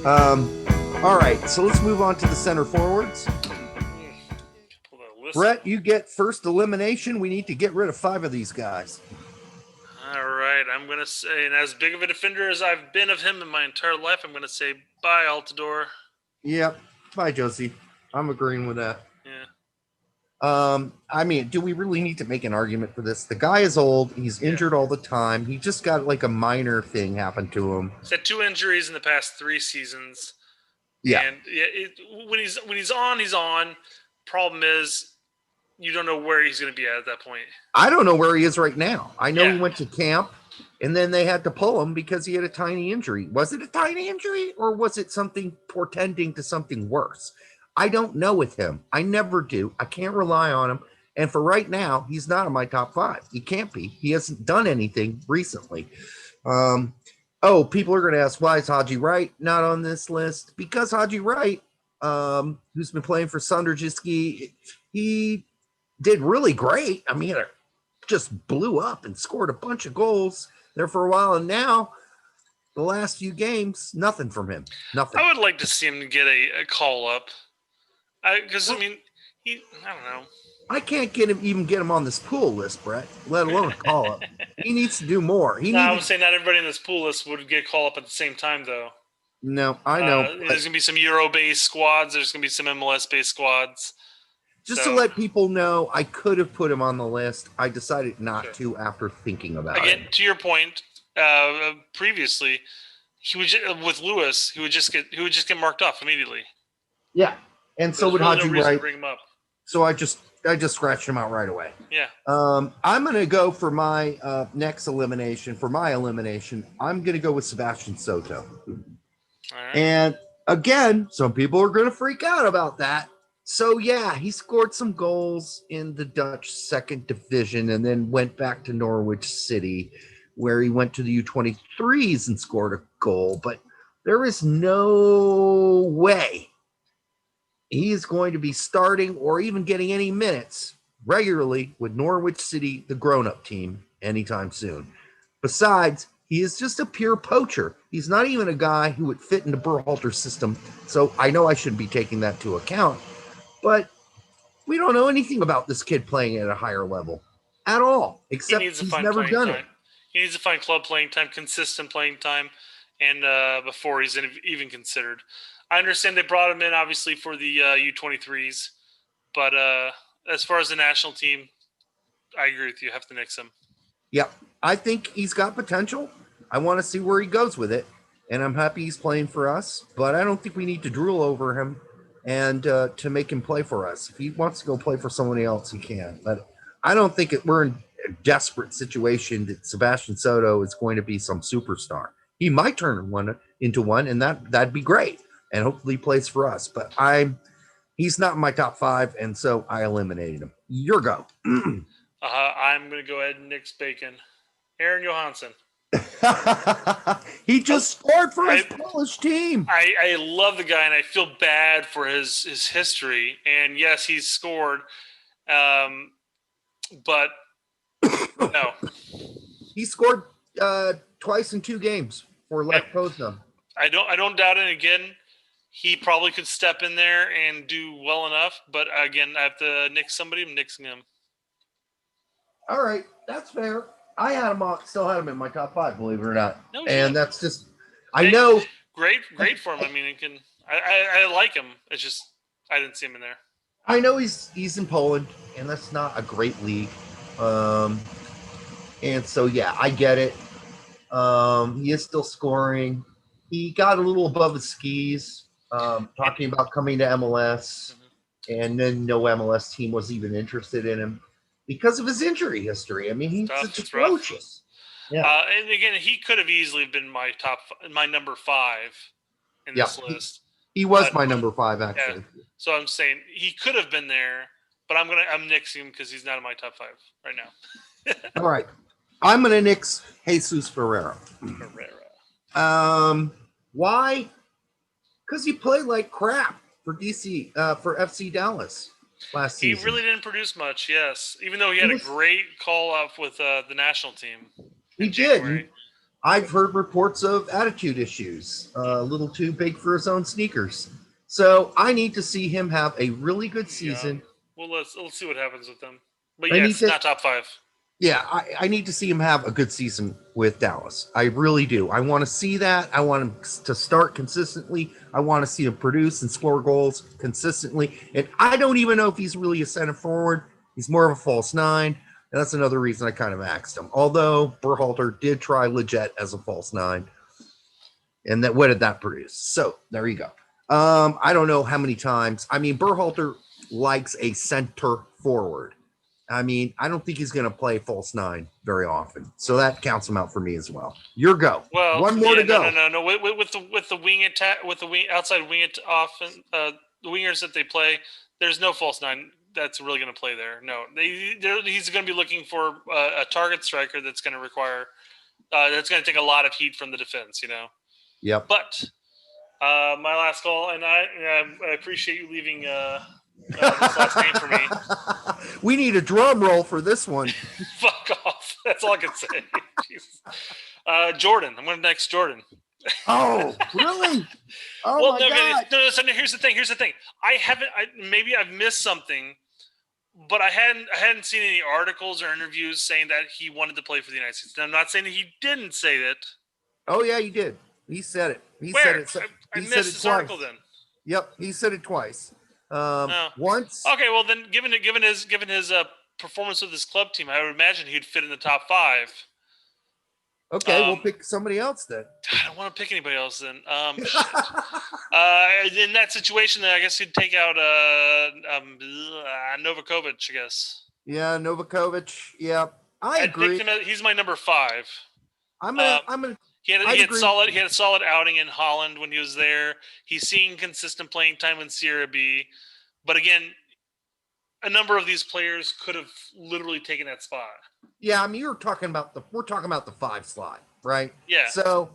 All right, so let's move on to the center forwards. Brett, you get first elimination. We need to get rid of 5 of these guys. All right, I'm going to say, and as big of a defender as I've been of him in my entire life, I'm going to say bye, Altidore. Yep. Bye, Josie. I'm agreeing with that. Yeah. I mean, do we really need to make an argument for this? The guy is old. He's injured all the time. He just got like a minor thing happen to him. He's had 2 injuries in the past 3 seasons. Yeah. And when he's on, he's on. Problem is, you don't know where he's going to be at that point. I don't know where he is right now. I know he went to camp, and then they had to pull him because he had a tiny injury. Was it a tiny injury, or was it something portending to something worse? I don't know with him. I never do. I can't rely on him. And for right now, he's not in my top 5. He can't be. He hasn't done anything recently. People are going to ask, why is Haji Wright not on this list? Because Haji Wright, who's been playing for Sunderjiski, he did really great. I mean, it just blew up and scored a bunch of goals there for a while. And now, the last few games, nothing from him. Nothing. I would like to see him get a call up. Because, I don't know. I can't even get him on this pool list, Brett, let alone a call up. He needs to do more. I would say not everybody in this pool list would get call up at the same time, though. No, I know. There's going to be some Euro-based squads. There's going to be some MLS-based squads. Just to let people know, I could have put him on the list. I decided not to after thinking about it. Again, to your point, previously, he would with Lewis, he would just get marked off immediately. Yeah, and so would Haji Wright. Bring him up. So I just scratched him out right away. Yeah. I'm going to go for my next elimination. For my elimination, I'm going to go with Sebastian Soto. All right. And again, some people are going to freak out about that. So, yeah, he scored some goals in the Dutch second division and then went back to Norwich City, where he went to the U23s and scored a goal. But there is no way he's going to be starting or even getting any minutes regularly with Norwich City, the grown-up team, anytime soon. Besides, he is just a pure poacher. He's not even a guy who would fit into Berhalter's system, so I know I should be taking that to account. But we don't know anything about this kid playing at a higher level at all, except he's never done it. He needs to find club playing time, consistent playing time, and before he's even considered. I understand they brought him in, obviously, for the U23s, but as far as the national team, I agree with you. Have to nix him. Yeah, I think he's got potential. I want to see where he goes with it, and I'm happy he's playing for us, but I don't think we need to drool over him and to make him play for us. If he wants to go play for somebody else, he can. But I don't think we're in a desperate situation that Sebastian Soto is going to be some superstar. He might turn one into one, and that'd be great. And hopefully he plays for us. But he's not in my top 5, and so I eliminated him. Your go. I'm going to go ahead and nix Bacon. Aaron Johansson. He just scored for his Polish team. I love the guy, and I feel bad for his history. And yes, he's scored, but no. He scored twice in 2 games for Lech Poznan. I don't doubt it. Again, he probably could step in there and do well enough. But again, I have to nix somebody. I'm nixing him. All right, that's fair. I still had him in my top 5, believe it or not. No, and that's just, I know. Great for him. I mean, I like him. It's just I didn't see him in there. I know he's in Poland, and that's not a great league. And so yeah, I get it. He is still scoring. He got a little above his skis, talking about coming to MLS, and then no MLS team was even interested in him because of his injury history. I mean, he's atrocious. Yeah. And again, he could have easily been my number 5 in this list. He was my number 5, actually. Yeah. So I'm saying he could have been there, but I'm nixing him because he's not in my top 5 right now. All right. I'm going to nix Jesus Ferreira. Why? Because he played like crap for FC Dallas last season. He really didn't produce much, yes. Even though he had a great call-up with the national team. He did. I've heard reports of attitude issues, a little too big for his own sneakers. So I need to see him have a really good season. Well, let's see what happens with them. But I need yes, to- not top 5. Yeah, I need to see him have a good season with Dallas. I really do. I want to see that. I want him to start consistently. I want to see him produce and score goals consistently. And I don't even know if he's really a center forward. He's more of a false 9. And that's another reason I kind of axed him. Although Berhalter did try legit as a false 9. And that, what did that produce? So there you go. I don't know how many times. I mean, Berhalter likes a center forward. I mean, I don't think he's going to play false 9 very often. So that counts him out for me as well. Your go. Well, one more to go. No. With the wing attack, with the wing outside wing often, the wingers that they play, there's no false 9 that's really going to play there. No, he's going to be looking for a target striker that's going to require that's going to take a lot of heat from the defense. Yep. But my last call, and I appreciate you leaving this last name for me. We need a drum roll for this one. Fuck off. That's all I can say. Jesus. Jordan. I'm going next Jordan. Oh, really? Oh, well, my no, God. no, so here's the thing. Maybe I've missed something, but I hadn't seen any articles or interviews saying that he wanted to play for the United States. And I'm not saying that he didn't say that. Oh, yeah, he did. He said it. Where? I missed this article then. Yep, he said it twice. Once. Okay, well then, given his performance with his club team, I would imagine he'd fit in the top 5. Okay, we'll pick somebody else then. I don't want to pick anybody else then. In that situation, then I guess he'd take out Novakovic, I guess. Yeah, Novakovic. Yeah, I agree. He's my number 5. I'm gonna. He had a solid outing in Holland when he was there. He's seeing consistent playing time in Serie B, but again, a number of these players could have literally taken that spot. Yeah, I mean, we're talking about the 5 slot, right? Yeah. So,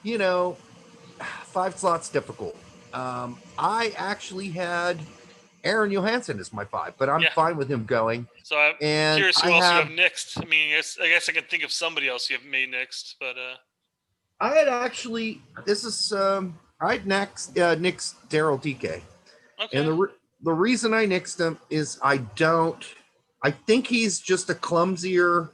5 slot's difficult. I actually had Aaron Johansson as my 5, but I'm fine with him going. So I'm curious who else you have next. I mean, I guess I can think of somebody else you have made next, but I had actually I had nixed Daryl DK. Okay. And the reason I nixed him is I think he's just a clumsier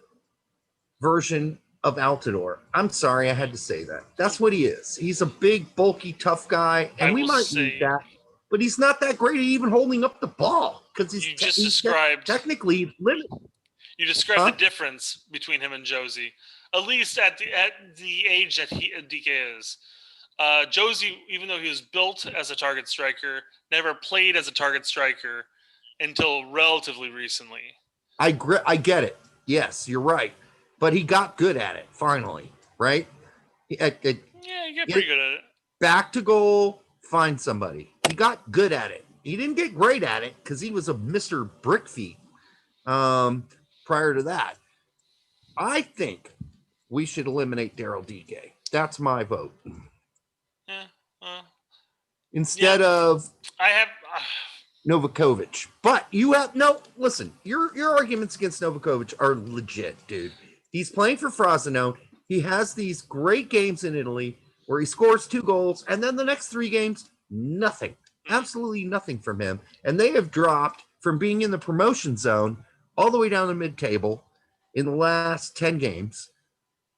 version of Altidore. I'm sorry, I had to say that. That's what he is. He's a big, bulky, tough guy, and we might need that. But he's not that great at even holding up the ball because he's technically limited. You described the difference between him and Josie, at least at the age that DK is. Josie, even though he was built as a target striker, never played as a target striker until relatively recently. I get it. Yes, you're right. But he got good at it finally, right? He got pretty good at it. Back to goal, find somebody. He got good at it. He didn't get great at it because he was a Mr. Brickfeet prior to that. I think we should eliminate Daryl DK. That's my vote. Instead of I have Novakovic. But you have listen, your arguments against Novakovic are legit, dude. He's playing for Frosinone. He has these great games in Italy where he scores 2 goals, and then the next 3 games, nothing. Absolutely nothing from him. And they have dropped from being in the promotion zone all the way down the mid-table in the last 10 games.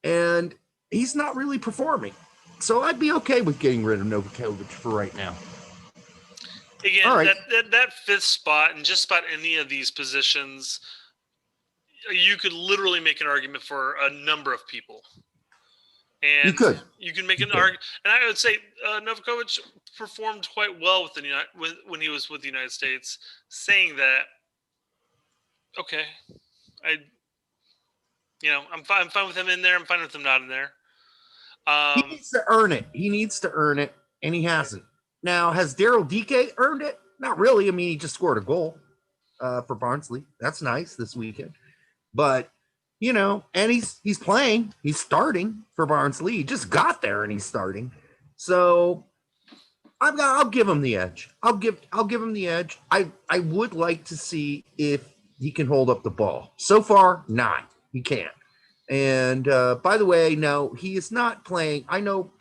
And he's not really performing. So I'd be okay with getting rid of Novakovic for right now. Again, right. that 5th spot and just about any of these positions, you could literally make an argument for a number of people. And you can make an argument. And I would say Novakovic performed quite well when he was with the United States. Saying that, okay, I'm fine with him in there. I'm fine with him not in there. He needs to earn it, and he hasn't. Now, has Daryl DK earned it? Not really. I mean, he just scored a goal for Barnsley. That's nice this weekend. But, and he's playing. He's starting for Barnsley. He just got there, and he's starting. So I'll give him the edge. I'll give him the edge. I would like to see if he can hold up the ball. So far, not. He can't. And by the way, no, he is not playing. I know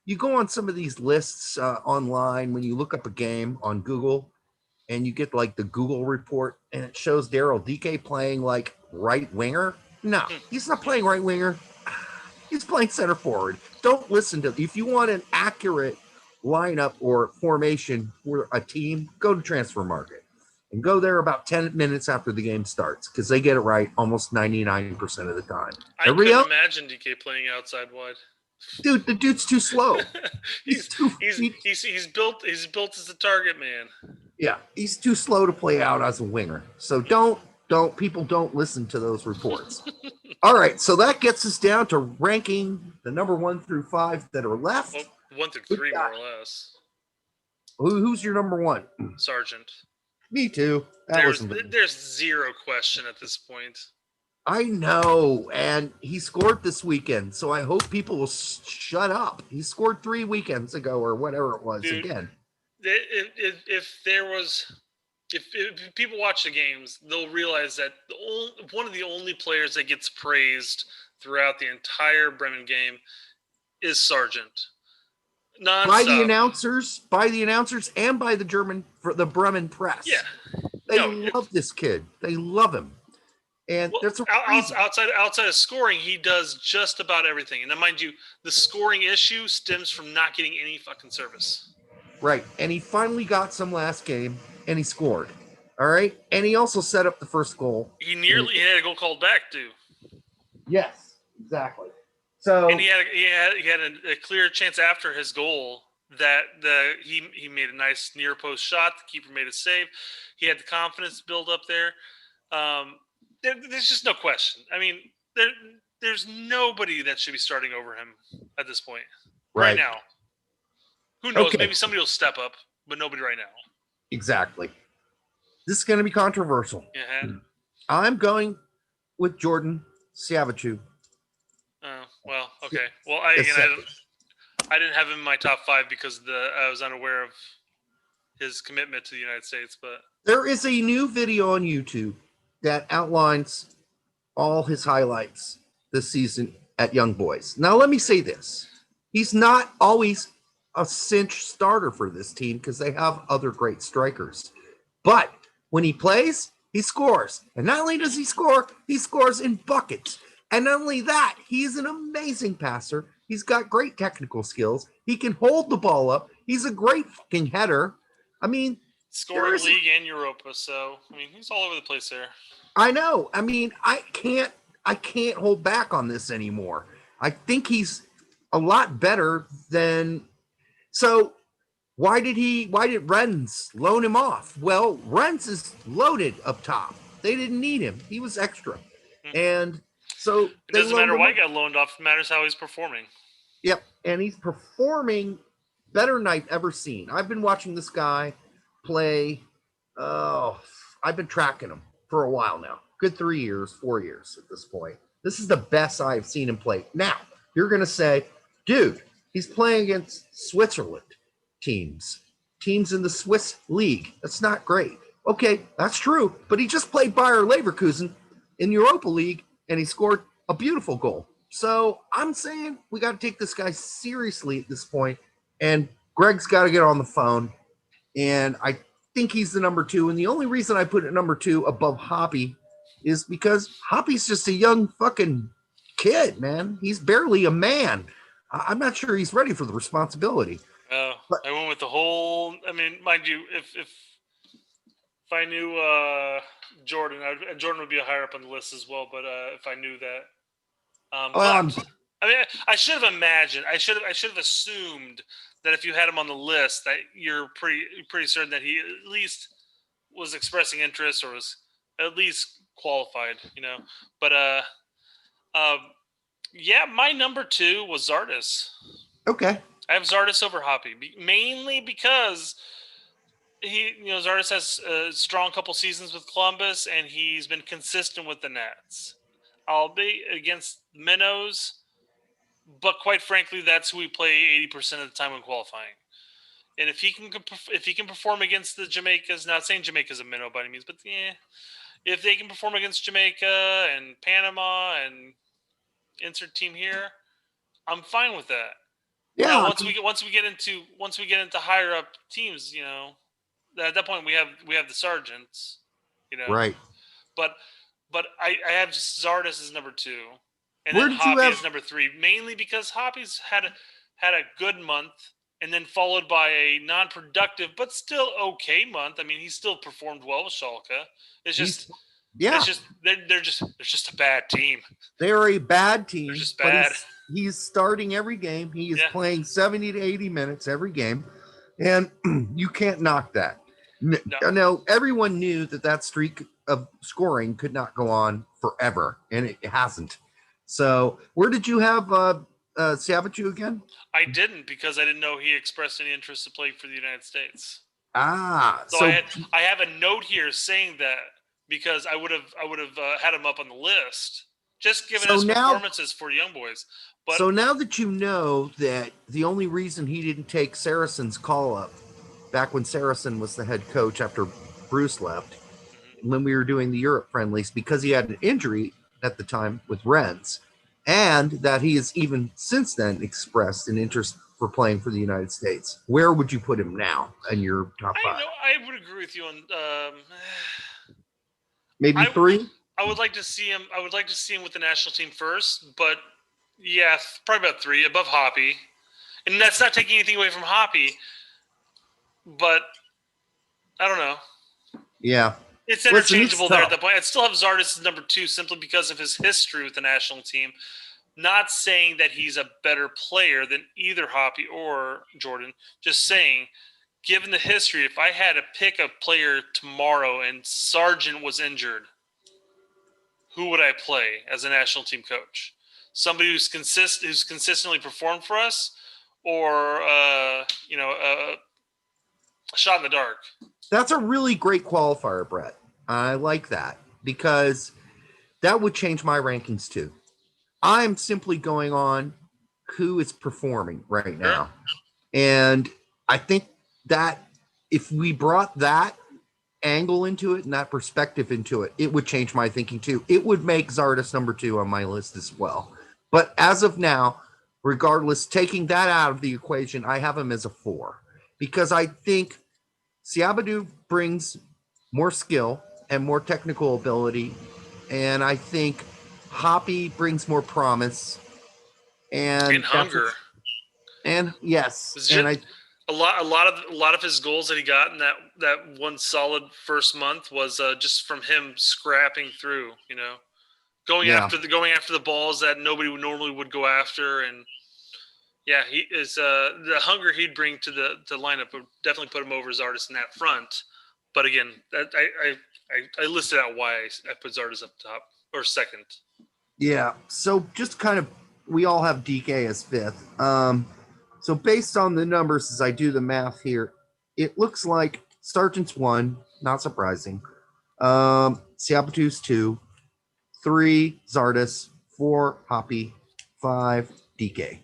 you go on some of these lists online when you look up a game on Google and you get like the Google report and it shows Daryl DK playing like right winger. No, he's not playing right winger. He's playing center forward. Don't listen to, if you want an accurate lineup or formation for a team, go to Transfer Market and go there about 10 minutes after the game starts because they get it right almost 99% of the time. I couldn't imagine DK playing outside wide. Dude, the dude's too slow. he's built as a target man. Yeah, he's too slow to play out as a winger. So people don't listen to those reports. All right, so that gets us down to ranking the number 1 through 5 that are left. Well, 1 through 3 more or less. Who's your number 1? Sargent. Me too. There's zero question at this point. I know, and he scored this weekend, so I hope people will shut up. He scored 3 weekends ago or whatever it was. Dude, again. If people watch the games, they'll realize that one of the only players that gets praised throughout the entire Bremen game is Sargent. By the announcers, and by the Bremen press. Yeah, they love this kid. They love him. And that's outside of scoring, he does just about everything. And then, mind you, the scoring issue stems from not getting any fucking service. Right. And he finally got some last game, and he scored. All right. And he also set up the first goal. He had a goal called back, too. Yes, exactly. So, and he had a clear chance after his goal that he made a nice near post shot. The keeper made a save. He had the confidence to build up there. There's just no question. I mean, there's nobody that should be starting over him at this point. Right now. Who knows? Okay. Maybe somebody will step up, but nobody right now. Exactly. This is going to be controversial. Yeah. I'm going with Jordan Siebatcheu. Oh, well, okay. Well, I didn't have him in my top 5 because I was unaware of his commitment to the United States. But there is a new video on YouTube that outlines all his highlights this season at Young Boys. Now, let me say this. He's not always a cinch starter for this team because they have other great strikers. But when he plays, he scores. And not only does he scores in buckets. And not only that, he's an amazing passer. He's got great technical skills. He can hold the ball up. He's a great fucking header. I mean, scoring league and Europa, so I mean he's all over the place there. I know. I mean, I can't hold back on this anymore. I think he's a lot better than. So why did Rennes loan him off? Well, Rennes is loaded up top. They didn't need him. He was extra. Mm-hmm. And so it doesn't matter why he got loaned off, it matters how he's performing. Yep. And he's performing better than I've ever seen. I've been watching this guy play. I've been tracking him for a while now. Good 3 years, 4 years at this point. This is the best I've seen him play. Now, you're going to say, dude, he's playing against Switzerland teams in the Swiss league. That's not great. Okay, that's true. But he just played Bayer Leverkusen in Europa League, and he scored a beautiful goal. So I'm saying we got to take this guy seriously at this point, and Greg's got to get on the phone. And I think he's the number 2. And the only reason I put it number 2 above Hoppe is because Hoppe's just a young fucking kid, man. He's barely a man. I'm not sure he's ready for the responsibility. But I went with the whole. I mean, mind you, if I knew Jordan, Jordan would be higher up on the list as well. But if I knew that, I mean, I should have imagined. I should have assumed that if you had him on the list, that you're pretty certain that he at least was expressing interest or was at least qualified, you know. But yeah, my number 2 was Zardes. Okay. I have Zardes over Hoppe, mainly because Zardes has a strong couple seasons with Columbus, and he's been consistent with the Nats. Albeit against Minnows, but quite frankly, that's who we play 80% of the time when qualifying. And if he can perform against the Jamaicas, not saying Jamaica's a minnow by any means, but yeah, if they can perform against Jamaica and Panama and insert team here, I'm fine with that. Yeah. Now, once we get into higher up teams, at that point we have the Sargents, Right. But I have Zardes as number 2, and Where then did you Hoppe have? as number 3, mainly because Hoppe's had a good month, and then followed by a non-productive but still okay month. I mean, he still performed well with Schalke. It's just they're just a bad team. They're a bad team. They're just bad. But he's starting every game. He is Yeah. playing 70 to 80 minutes every game, and you can't knock that. No, everyone knew that streak of scoring could not go on forever, and it hasn't. So, where did you have Siebatcheu again? I didn't, because I didn't know he expressed any interest to play for the United States. So I have a note here saying that, because I would have had him up on the list, just given his performances for young boys. But so now that you know that the only reason he didn't take Saracen's call up back when Saracen was the head coach after Bruce left, when we were doing the Europe friendlies, because he had an injury at the time with Rennes, and that he has even since then expressed an interest for playing for the United States. Where would you put him now in your top 5? I would agree with you on maybe 3. I would like to see him. I would like to see him with the national team first, but yeah, probably about 3 above Hoppe, and that's not taking anything away from Hoppe, but I don't know. Yeah. It's interchangeable there at the point. I'd still have Zardes as number 2 simply because of his history with the national team. Not saying that he's a better player than either Hoppe or Jordan. Just saying, given the history, if I had to pick a player tomorrow and Sargent was injured, who would I play as a national team coach? Somebody who's consistently performed for us, or a shot in the dark? That's a really great qualifier, Brett. I like that, because that would change my rankings too. I'm simply going on who is performing right now. And I think that if we brought that angle into it and that perspective into it, it would change my thinking too. It would make Zardes number 2 on my list as well. But as of now, regardless, taking that out of the equation, I have him as a 4, because I think Siebatcheu brings more skill and more technical ability, and I think Hoppe brings more promise and hunger. And yes, and a lot of his goals that he got in that one solid first month was just from him scrapping through, going after the balls that nobody normally would go after, and he is the hunger he'd bring to the lineup would definitely put him over Zardes in that front. But again, I listed out why I put Zardes up top or second. Yeah, so just kind of, we all have DK as 5th. So based on the numbers, as I do the math here, it looks like Sargent's 1, not surprising. Siebatcheu's 2, 3 Zardes, 4 Hoppe, 5 DK.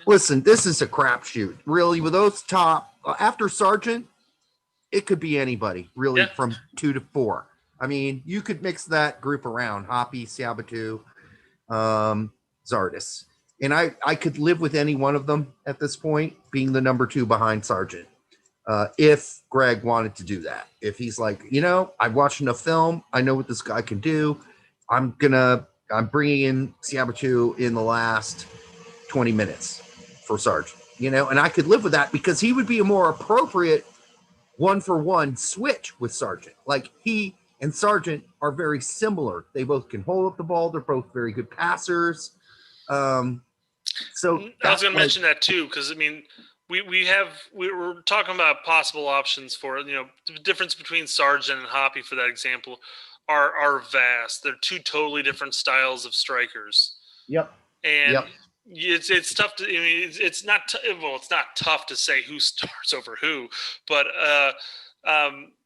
Listen, this is a crapshoot. Really, with those top, after Sargent, it could be anybody, really, from 2 to 4. I mean, you could mix that group around, Hoppe, Siebatcheu, Zardes. And I could live with any one of them at this point, being the number 2 behind Sargent. If Greg wanted to do that. If he's like, I've watched enough film, I know what this guy can do. I'm bringing in Siebatcheu in the last 20 minutes for Sargent, and I could live with that, because he would be a more appropriate 1-for-1 switch with Sargent. Like, he and Sargent are very similar. They both can hold up the ball. They're both very good passers. So I was going to mention that too, because I mean, we were talking about possible options for the difference between Sargent and Hoppe, for that example, are vast. They're 2 totally different styles of strikers. Yep. And it's tough to. I mean, it's not tough to say who starts over who, but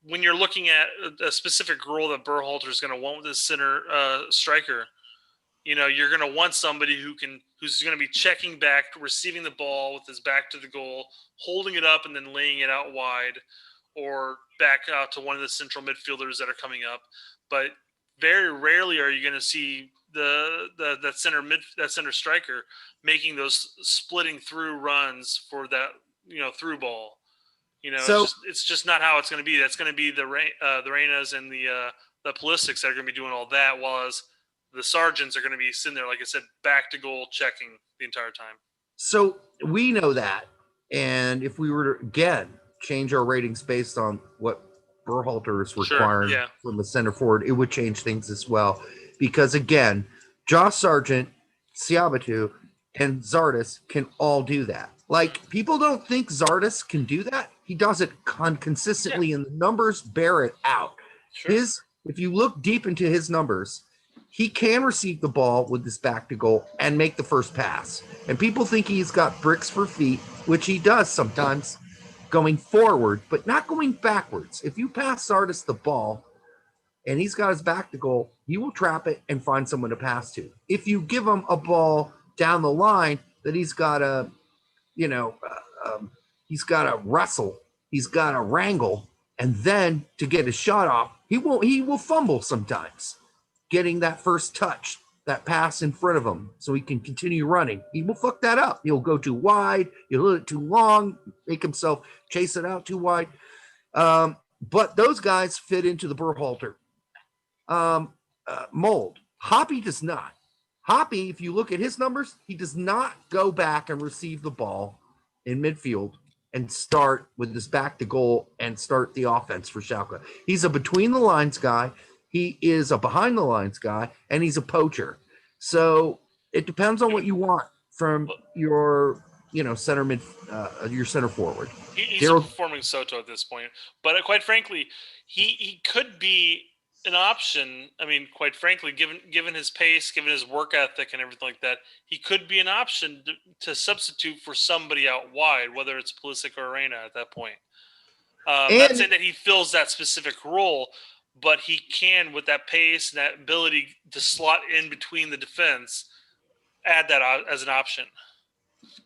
when you're looking at a specific role that Berhalter is going to want with his center striker, you're going to want somebody who's going to be checking back, receiving the ball with his back to the goal, holding it up, and then laying it out wide, or back out to one of the central midfielders that are coming up. But very rarely are you going to see that center striker making those splitting through runs for that through ball. So it's just not how it's going to be. That's going to be the Reynas and the Pulistics that are going to be doing all that, while as the Sargents are going to be sitting there, like I said, back to goal checking the entire time. So we know that, and if we were to again change our ratings based on what Berhalter is requiring from the center forward, it would change things as well. Because again, Josh Sargent, Siebatcheu, and Zardes can all do that. Like, people don't think Zardes can do that. He does it consistently, and the numbers bear it out. Sure. If you look deep into his numbers, he can receive the ball with his back to goal and make the first pass. And people think he's got bricks for feet, which he does sometimes, going forward, but not going backwards. If you pass Zardes the ball and he's got his back to goal, he will trap it and find someone to pass to. If you give him a ball down the line that he's got to, he's got to wrestle, he's got to wrangle, and then to get a shot off, he will fumble sometimes getting that first touch, that pass in front of him so he can continue running. He will fuck that up. He'll go too wide, he'll let it too long, make himself chase it out too wide. But those guys fit into the Berhalter mold. Hoppe does not. Hoppe, if you look at his numbers, he does not go back and receive the ball in midfield and start with his back to goal and start the offense for Schalke. He's a between the lines guy. He is a behind the lines guy, and he's a poacher. So it depends on what you want from your, center mid, your center forward. He's a performing Soto at this point, but quite frankly, he could be an option. I mean, quite frankly, given his pace, given his work ethic, and everything like that, he could be an option to substitute for somebody out wide, whether it's Pulisic or Reyna at that point. Not saying that he fills that specific role, but he can, with that pace and that ability to slot in between the defense, add that as an option.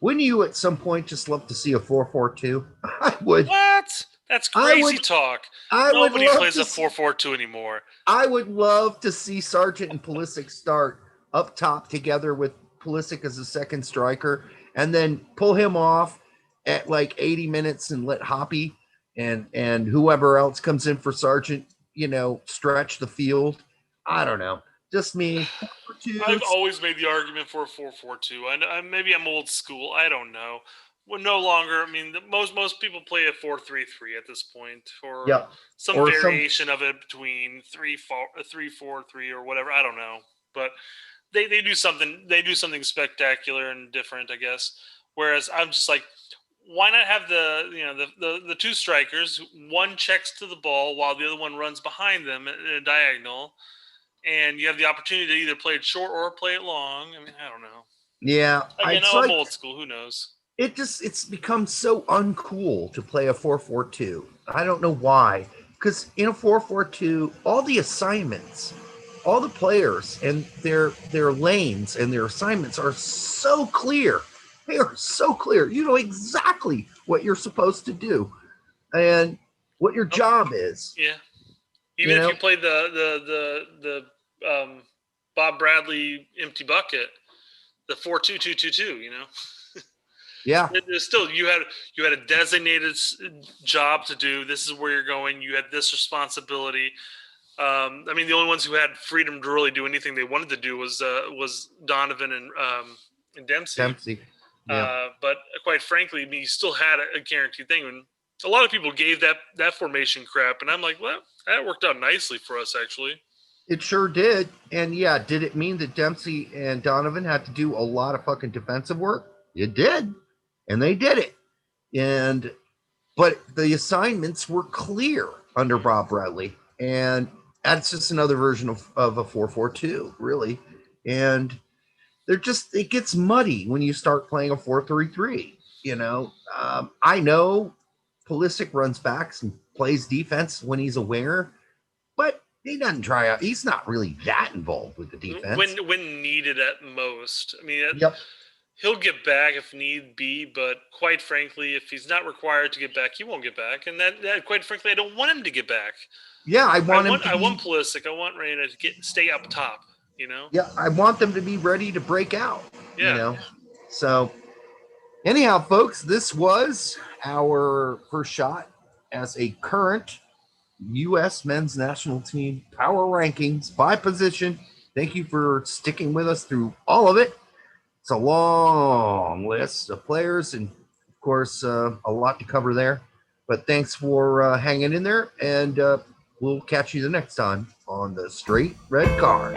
Wouldn't you at some point just love to see a 4-4-2? I would. What? That's crazy talk. Nobody plays a 4-4-2 anymore. I would love to see Sargent and Pulisic start up top together with Pulisic as a second striker, and then pull him off at like 80 minutes and let Hoppe and whoever else comes in for Sargent, stretch the field. I don't know. Just me. I've always made the argument for a 4-4-2. Maybe I'm old school. I don't know. Well, no longer. I mean, most people play a 4-3-3 at this point, or some variation of it between 3-4-3 or whatever. I don't know, but they do something. They do something spectacular and different, I guess. Whereas I'm just like, why not have the two strikers? One checks to the ball while the other one runs behind them in a diagonal, and you have the opportunity to either play it short or play it long. I mean, I don't know. Yeah, I'm old school. Who knows? It's become so uncool to play a 4-4-2. I don't know why. Because in a 4-4-2, all the assignments, all the players and their lanes and their assignments are so clear. They are so clear. You know exactly what you're supposed to do and what your job is. Yeah. Even if you play the Bob Bradley empty bucket, the 4-2-2-2-2, Yeah. There's still you had a designated job to do. This is where you're going. You had this responsibility. I mean, the only ones who had freedom to really do anything they wanted to do was Donovan and Dempsey. Yeah. But quite frankly, I mean, you still had a guaranteed thing. And a lot of people gave that formation crap, and I'm like, well, that worked out nicely for us, actually. It sure did. And yeah, did it mean that Dempsey and Donovan had to do a lot of fucking defensive work? It did. And they did it. But the assignments were clear under Bob Bradley. And that's just another version of a 4-4-2, really. And it gets muddy when you start playing a 4-3-3. I know Pulisic runs backs and plays defense when he's a winger, but he doesn't try out. He's not really that involved with the defense. When needed at most. I mean, he'll get back if need be, but quite frankly, if he's not required to get back, he won't get back. And that quite frankly, I don't want him to get back. Yeah, I want Pulisic. I want Reyna to stay up top. Yeah, I want them to be ready to break out. Yeah. So anyhow, folks, this was our first shot as a current U.S. men's national team power rankings by position. Thank you for sticking with us through all of it. It's a long list of players, and of course, a lot to cover there. But thanks for hanging in there, and we'll catch you the next time on the Straight Red Card.